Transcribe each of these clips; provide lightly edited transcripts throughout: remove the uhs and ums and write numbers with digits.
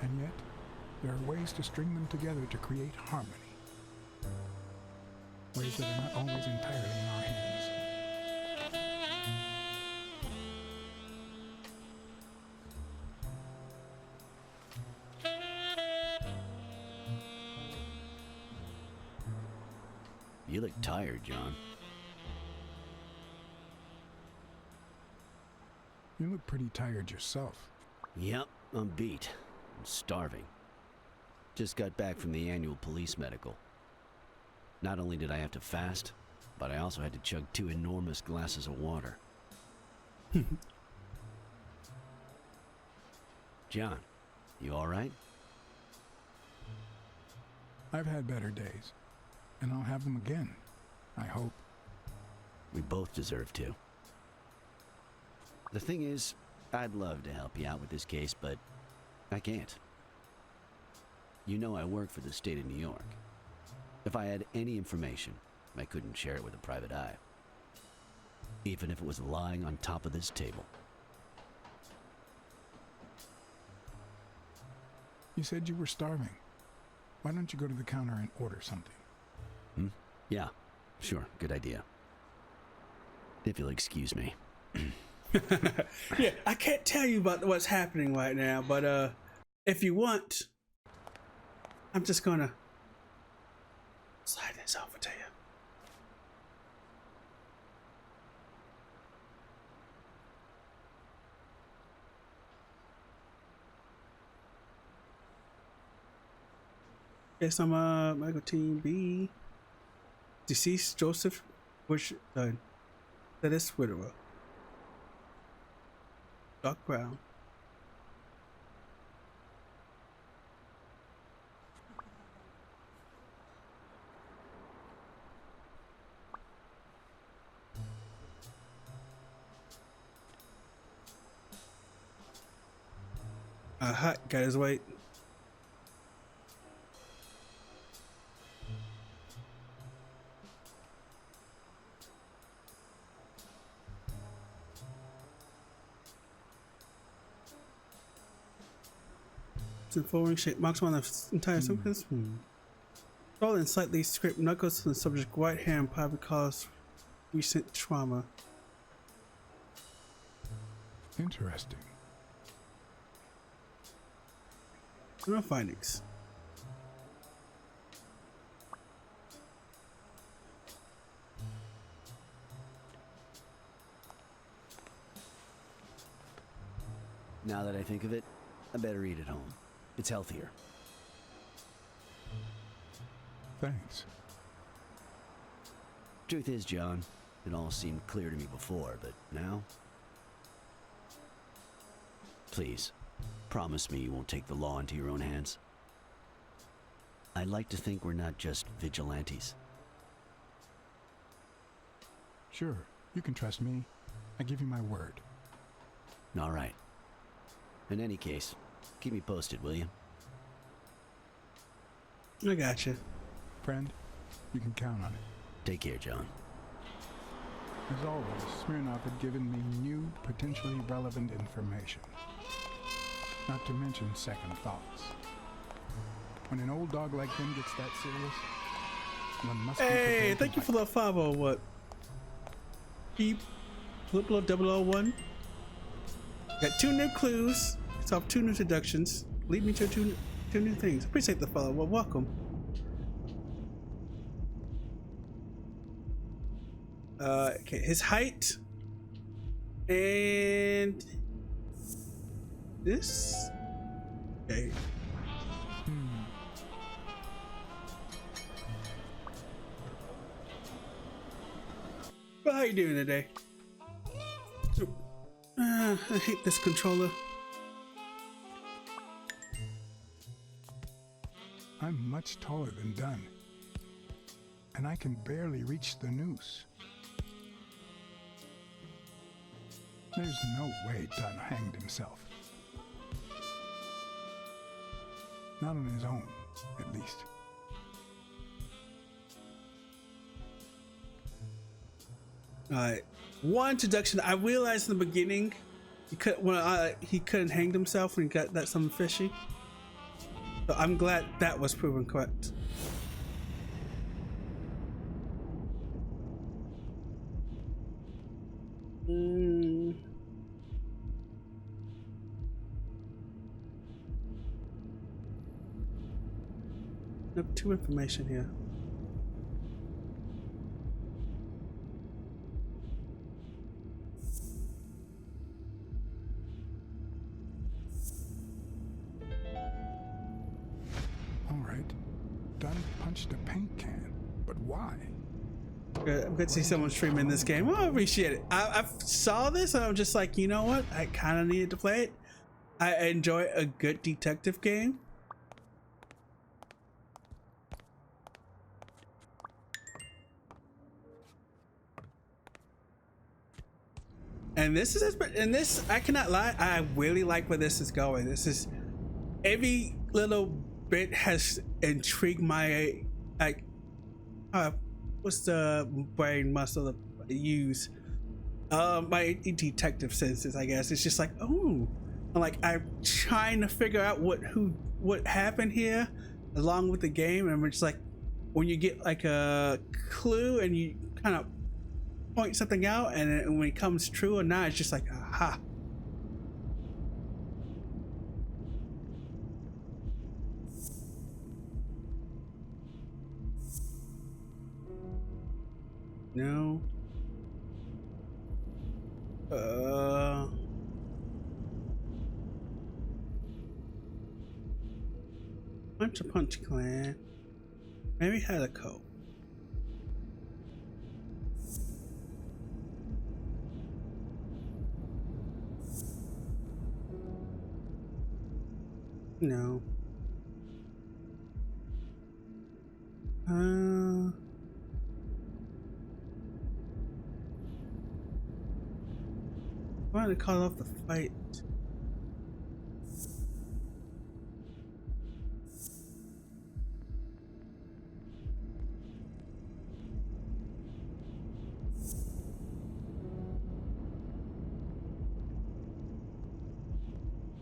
And yet, there are ways to string them together to create harmony. Ways that are not always entirely in our hands. You look tired, John. You look pretty tired yourself. Yep, I'm beat. I'm starving. Just got back from the annual police medical. Not only did I have to fast, but I also had to chug 2 enormous glasses of water. John, you alright? I've had better days, and I'll have them again, I hope. We both deserve to. The thing is, I'd love to help you out with this case, but I can't. You know I work for the state of New York. If I had any information, I couldn't share it with a private eye. Even if it was lying on top of this table. You said you were starving. Why don't you go to the counter and order something? Yeah, sure, good idea. If you'll excuse me. Yeah, I can't tell you about what's happening right now, but if you want, I'm just gonna slide this over to you. Yes, I'm Michael Team B. Deceased Joseph Bush that is widower. Dark brown. Hot got his weight. It's in following shape, marks on the entire surface. Tall and slightly scraped knuckles to the subject right hand, probably caused recent trauma. Interesting. No findings. Now that I think of it, I better eat at home. It's healthier. Thanks. Truth is, John, it all seemed clear to me before, but now? Please, promise me you won't take the law into your own hands. I like to think we're not just vigilantes. Sure, you can trust me. I give you my word. All right. In any case, keep me posted, will you? I gotcha. Friend, you can count on it. Take care, John. As always, Smirnov had given me new, potentially relevant information. Not to mention second thoughts. When an old dog like him gets that serious, one must be Hey, prepared thank to you for the 5 or what? Keep Fliplo 001. Got 2 new clues. Solve 2 new deductions. Lead me to 2 new things. Appreciate the follow. Well, welcome. Okay, his height and this. Okay. Well, how you doing today? I hate this controller. I'm much taller than Dunn, and I can barely reach the noose. There's no way Dunn hanged himself. Not on his own, at least. Alright. One introduction. I realized in the beginning he couldn't hang himself when he got that something fishy. So I'm glad that was proven correct. I have 2 information here. All right. Dunn punched a paint can, but why? I'm good to see someone streaming this game. Well, I appreciate it. I saw this and I'm just like, you know what? I kind of needed to play it. I enjoy a good detective game. And this I cannot lie, I really like where this is going. This is, every little bit has intrigued my, like, what's the brain muscle that I use? My detective senses, I guess. It's just like, oh, I'm trying to figure out what happened here along with the game. And it's like, when you get like a clue and you kind of point something out, and when it comes true or not, it's just like, aha. No. Punch Clan. Maybe had a code. No. Why did they call off the fight?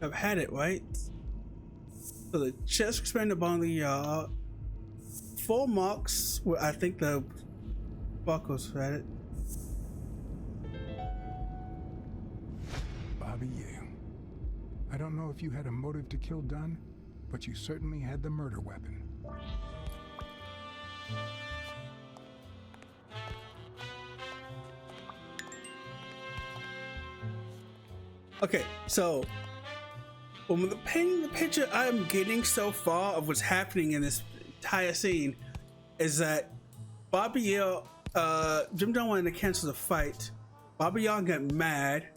I've had it, right? So the chest expanded upon the full marks. I think the buckles had it. Bobby Yale. I don't know if you had a motive to kill Dunn, but you certainly had the murder weapon. Okay, so when painting the picture I'm getting so far of what's happening in this entire scene is that Bobby Yale, Jim Dunn wanted to cancel the fight. Bobby Young got mad.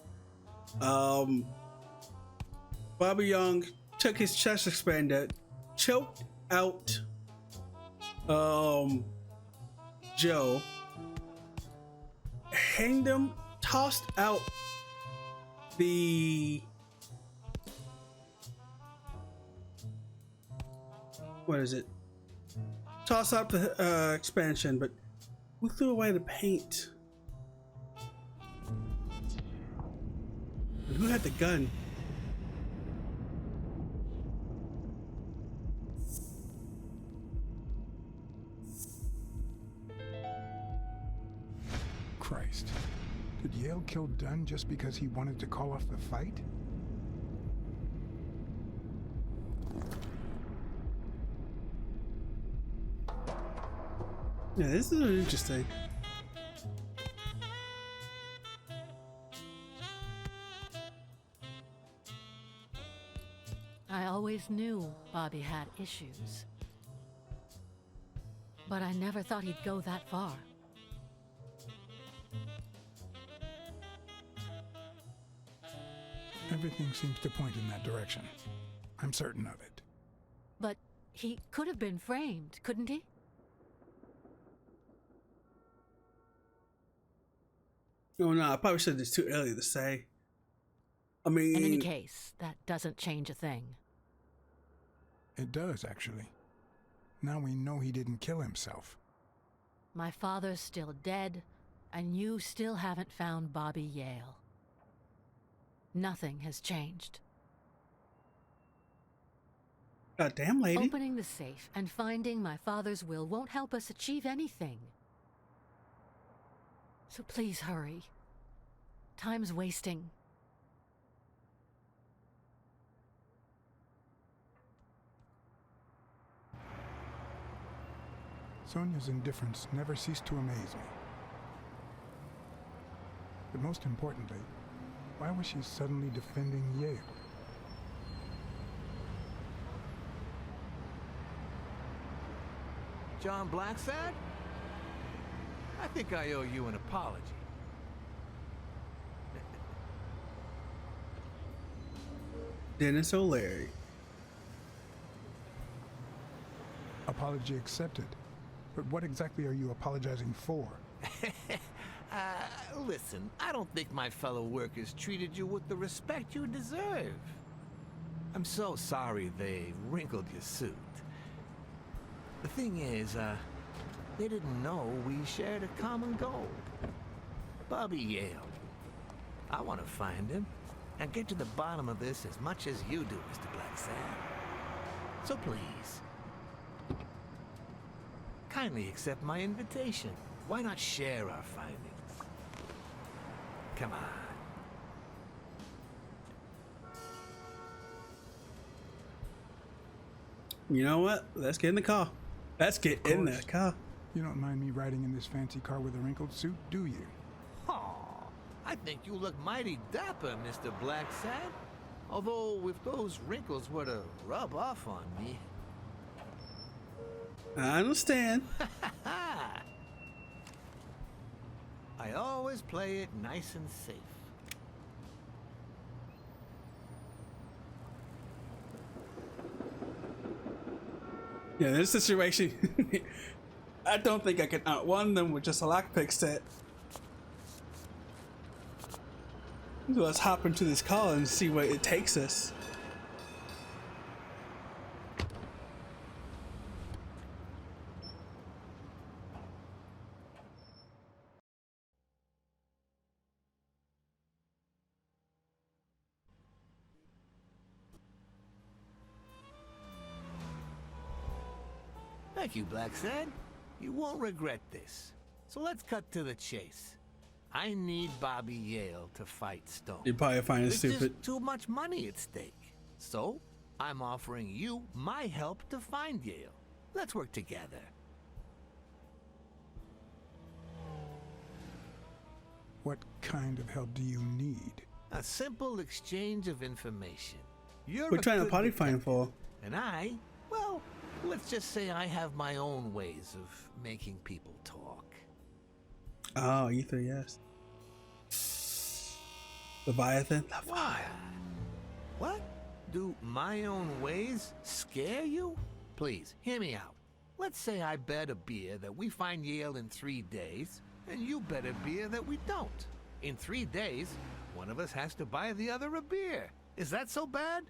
Bobby Young took his chest expander, choked out Joe, hanged him, tossed out the what is it? Toss out the expansion, but who threw away the paint? And who had the gun? Christ. Did Yale kill Dunn just because he wanted to call off the fight? Yeah, this is interesting. I always knew Bobby had issues, but I never thought he'd go that far. Everything seems to point in that direction. I'm certain of it. But he could have been framed, couldn't he? Oh no, I probably said it's too early to say. I mean, In any case, that doesn't change a thing. It does, actually. Now we know he didn't kill himself. My father's still dead, and you still haven't found Bobby Yale. Nothing has changed. God damn, lady. Opening the safe and finding my father's will won't help us achieve anything. So please hurry. Time's wasting. Sonia's indifference never ceased to amaze me. But most importantly, why was she suddenly defending Yale? John Blacksad? I think I owe you an apology. Dennis O'Leary. Apology accepted. But what exactly are you apologizing for? Listen, I don't think my fellow workers treated you with the respect you deserve. I'm so sorry they wrinkled your suit. The thing is, they didn't know we shared a common goal. Bobby Yale. I want to find him and get to the bottom of this as much as you do, Mr. Blacksad. So please, kindly accept my invitation. Why not share our findings? Come on. You know what? Let's get in the car. Let's get in the car. You don't mind me riding in this fancy car with a wrinkled suit, do you? Aw, I think you look mighty dapper, Mr. Blacksad. Although, if those wrinkles were to rub off on me... I understand. I always play it nice and safe. Yeah, this situation, I don't think I can outrun them with just a lockpick set. So let's hop into this car and see where it takes us. Thank you, Blacksad. You won't regret this. So let's cut to the chase. I need Bobby Yale to fight Stone. You probably find it There's stupid. just too much money at stake. So, I'm offering you my help to find Yale. Let's work together. What kind of help do you need? A simple exchange of information. You're We're a trying to good party find detective, for. and I, well, let's just say I have my own ways of making people talk. Oh, Ether, yes. Leviathan. Why? What? Do my own ways scare you? Please, hear me out. Let's say I bet a beer that we find Yale in 3 days, and you bet a beer that we don't. In 3 days, one of us has to buy the other a beer. Is that so bad?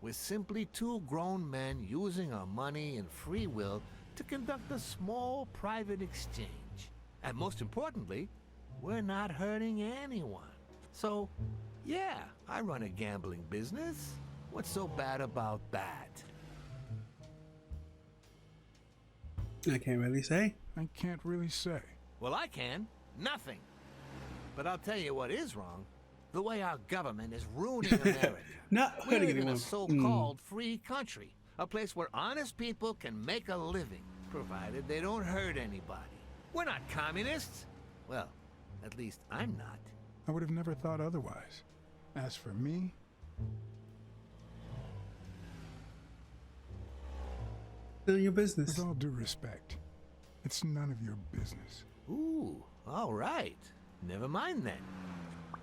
We're simply two grown men using our money and free will to conduct a small private exchange. And most importantly, we're not hurting anyone. So, yeah, I run a gambling business. What's so bad about that? I can't really say. I can't really say. Well, I can. Nothing. But I'll tell you what is wrong. The way our government is ruining America. Not We hurting live in anyone. a so-called free country. A place where honest people can make a living, provided they don't hurt anybody. We're not communists. Well, at least I'm not. I would have never thought otherwise. As for me, None of your business. with all due respect, it's none of your business. Ooh, all right. Never mind then.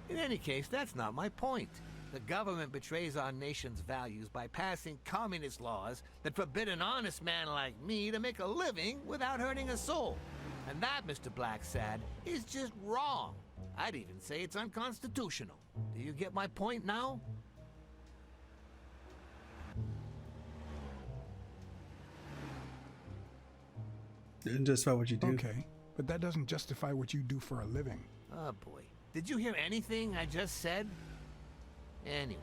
In any case, that's not my point. The government betrays our nation's values by passing communist laws that forbid an honest man like me to make a living without hurting a soul. And that, Mr. Blacksad, is just wrong. I'd even say it's unconstitutional. Do you get my point now? Just about what you do. Okay, but that doesn't justify what you do for a living. Oh boy. Did you hear anything I just said? Anyway,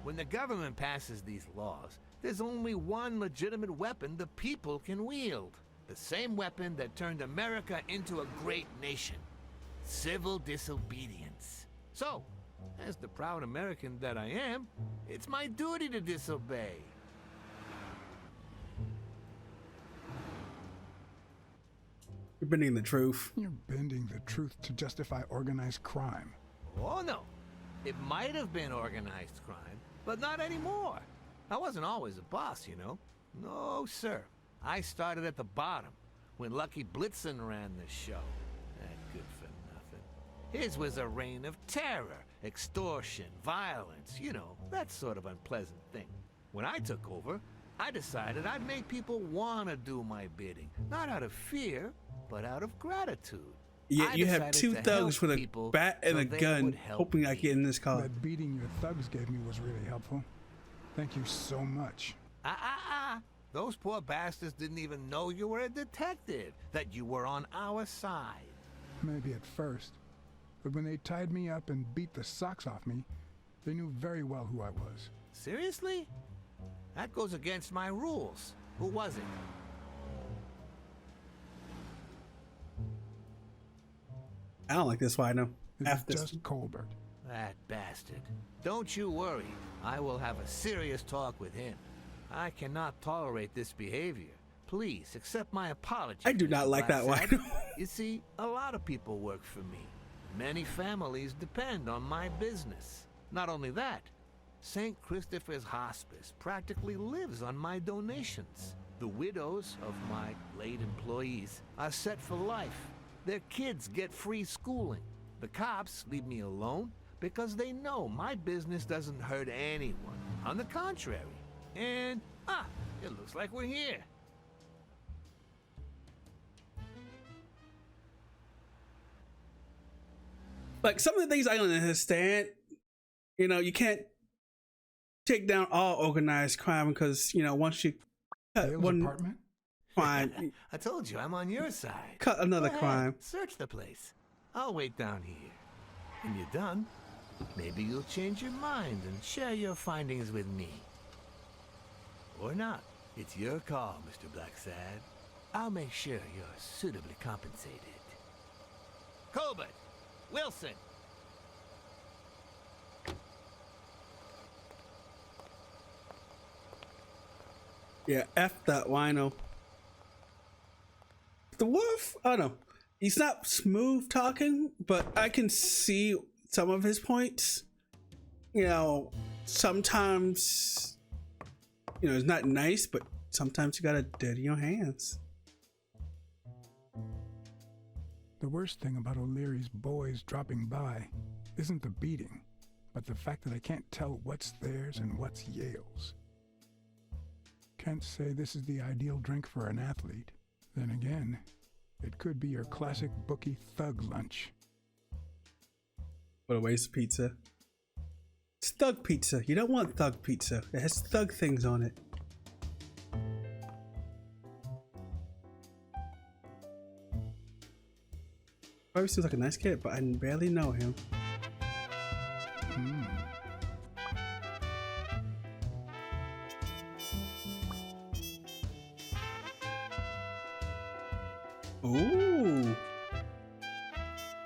When the government passes these laws, there's only one legitimate weapon the people can wield. The same weapon that turned America into a great nation. Civil disobedience. So, as the proud American that I am, it's my duty to disobey. You're bending the truth. You're bending the truth to justify organized crime. Oh no, it might have been organized crime, but not anymore. I wasn't always a boss, you know. No, sir. I started at the bottom, when Lucky Blitzen ran the show. That good for nothing. His was a reign of terror, extortion, violence, you know, that sort of unpleasant thing. When I took over, I decided I'd make people want to do my bidding. Not out of fear, but out of gratitude. Yeah, you have two thugs with a bat and a gun, hoping I get in this car. That beating your thugs gave me was really helpful. Thank you so much. Those poor bastards didn't even know you were a detective, that you were on our side. Maybe at first. But when they tied me up and beat the socks off me, they knew very well who I was. Seriously? That goes against my rules. Who was it? I don't like this Wino. It's just Colbert. That bastard. Don't you worry. I will have a serious talk with him. I cannot tolerate this behavior. Please accept my apology. I do not like that Wino. You see, a lot of people work for me. Many families depend on my business. Not only that, St. Christopher's Hospice practically lives on my donations. The widows of my late employees are set for life. Their kids get free schooling. The cops leave me alone because they know my business doesn't hurt anyone. On the contrary. And, it looks like we're here. Like, some of the things I don't understand, you know, you can't take down all organized crime because, you know, once you cut Dale's one apartment? crime, I told you, I'm on your side. cut another Go ahead, crime. search the place. I'll wait down here. When you're done, maybe you'll change your mind and share your findings with me. Or not. It's your call, Mr. Blacksad. I'll make sure you're suitably compensated. Colbert! Wilson! Yeah, F that Wino. The Wolf, I don't know. He's not smooth talking, but I can see some of his points. You know, sometimes, you know, it's not nice, but sometimes you gotta dirty your hands. The worst thing about O'Leary's boys dropping by isn't the beating, but the fact that I can't tell what's theirs and what's Yale's. Can't say this is the ideal drink for an athlete. Then again, it could be your classic bookie thug lunch. What a waste of pizza. It's thug pizza. You don't want thug pizza. It has thug things on it. Probably seems like a nice kid, but I barely know him. Ooh.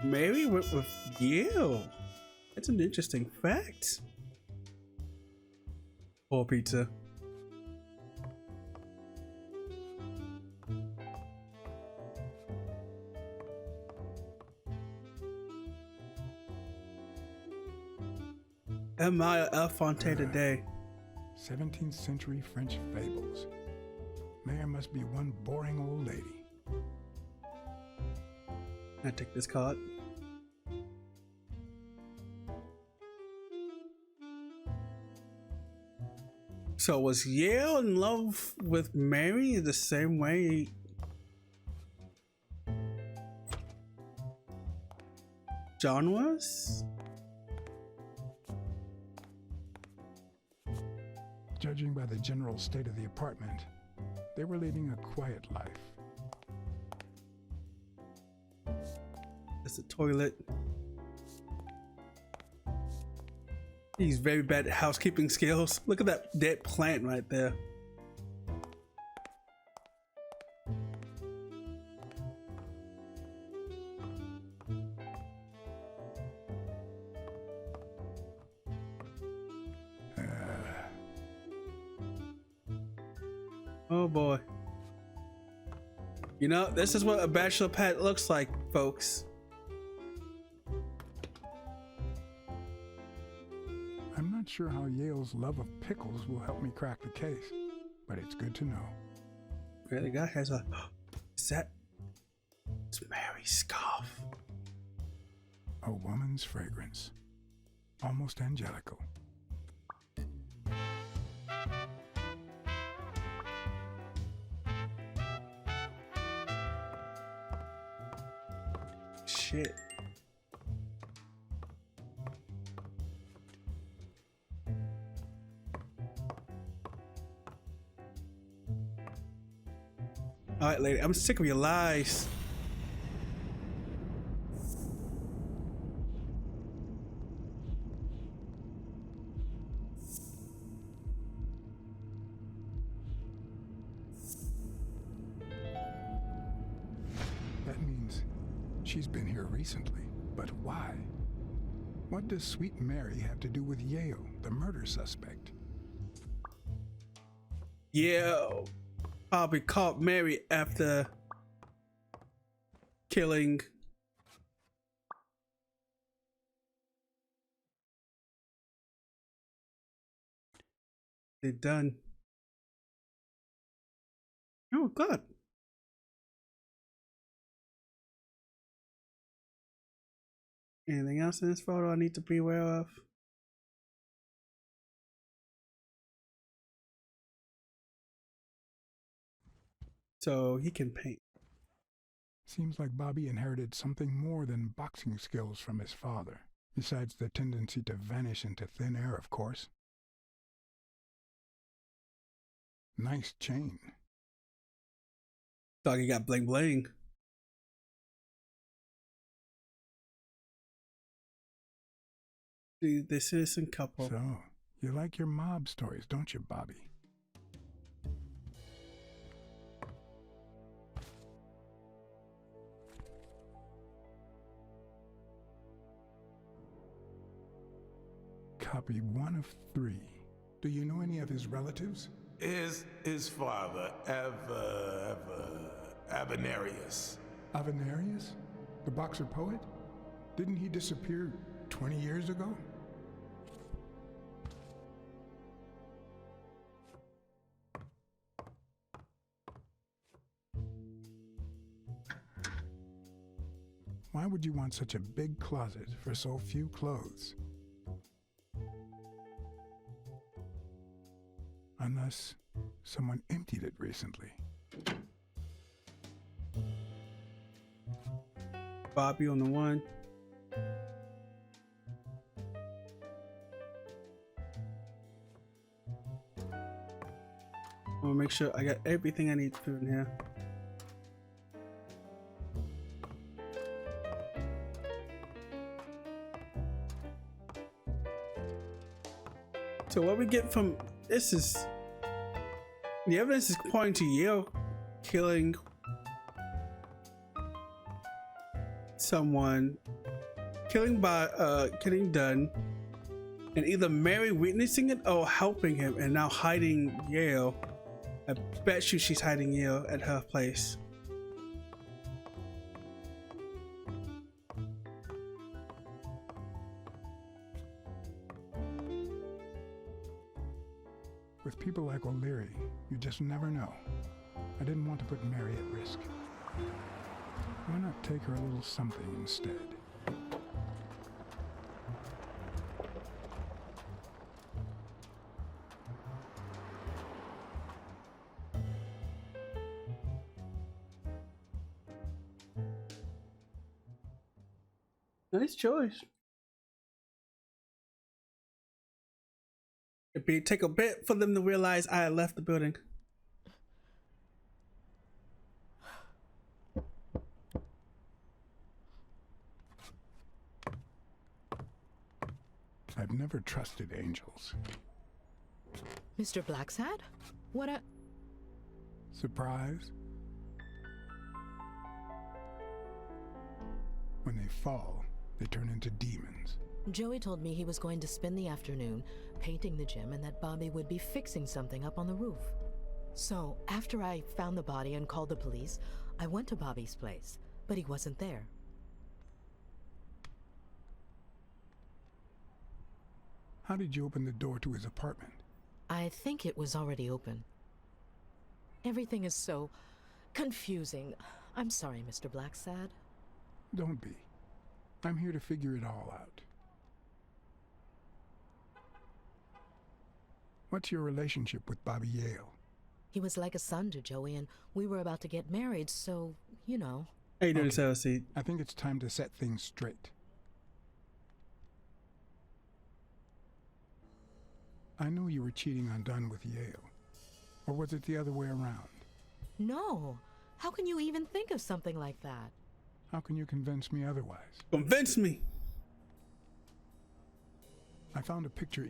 Mary went with Yale. That's an interesting fact. Poor pizza. Admire El Fonte today. 17th century French fables. Mayor must be one boring old lady. I take this card. So was Yale in love with Mary the same way John was? Judging by the general state of the apartment, they were leading a quiet life. That's the toilet. He's very bad at housekeeping skills. Look at that dead plant right there. Oh boy. You know, this is what a bachelor pad looks like, folks. I'm not sure how Yale's love of pickles will help me crack the case, but it's good to know. Yeah, the guy has a... Is that... It's Mary's scarf. A woman's fragrance. Almost angelical. Shit. Alright, lady, I'm sick of your lies. That means she's been here recently, but why? What does Sweet Mary have to do with Yale, the murder suspect? Yeah, probably caught Mary after killing they're done. Oh god. Anything else in this photo I need to be aware of? So he can paint. Seems like Bobby inherited something more than boxing skills from his father, besides the tendency to vanish into thin air, of course. Nice chain. Dog, he got bling bling. The citizen couple. So, you like your mob stories, don't you, Bobby? Copy 1 of 3. Do you know any of his relatives? His father, Avenarius. Avenarius? The boxer poet? Didn't he disappear 20 years ago? Why would you want such a big closet for so few clothes? Unless someone emptied it recently. Bobby on the one. I'm gonna make sure I got everything I need to put in here. So what we get from this is the evidence is pointing to Yale killing someone, killing Dunn, and either Mary witnessing it or helping him and now hiding Yale. I bet you she's hiding Yale at her place. With people like O'Leary, you just never know. I didn't want to put Mary at risk. Why not take her a little something instead? Nice choice. It'd take a bit for them to realize I had left the building. I've never trusted angels. Mr. Blacksad? What a... Surprise? When they fall, they turn into demons. Joey told me he was going to spend the afternoon painting the gym and that Bobby would be fixing something up on the roof. So, after I found the body and called the police, I went to Bobby's place, but he wasn't there. How did you open the door to his apartment? I think it was already open. Everything is so confusing. I'm sorry, Mr. Blacksad. Don't be. I'm here to figure it all out. What's your relationship with Bobby Yale? He was like a son to Joey, and we were about to get married, so, you know. How you doing, Okay. Chelsea? I think it's time to set things straight. I knew you were cheating on Dunn with Yale. Or was it the other way around? No. How can you even think of something like that? How can you convince me otherwise? Convince me. I found a picture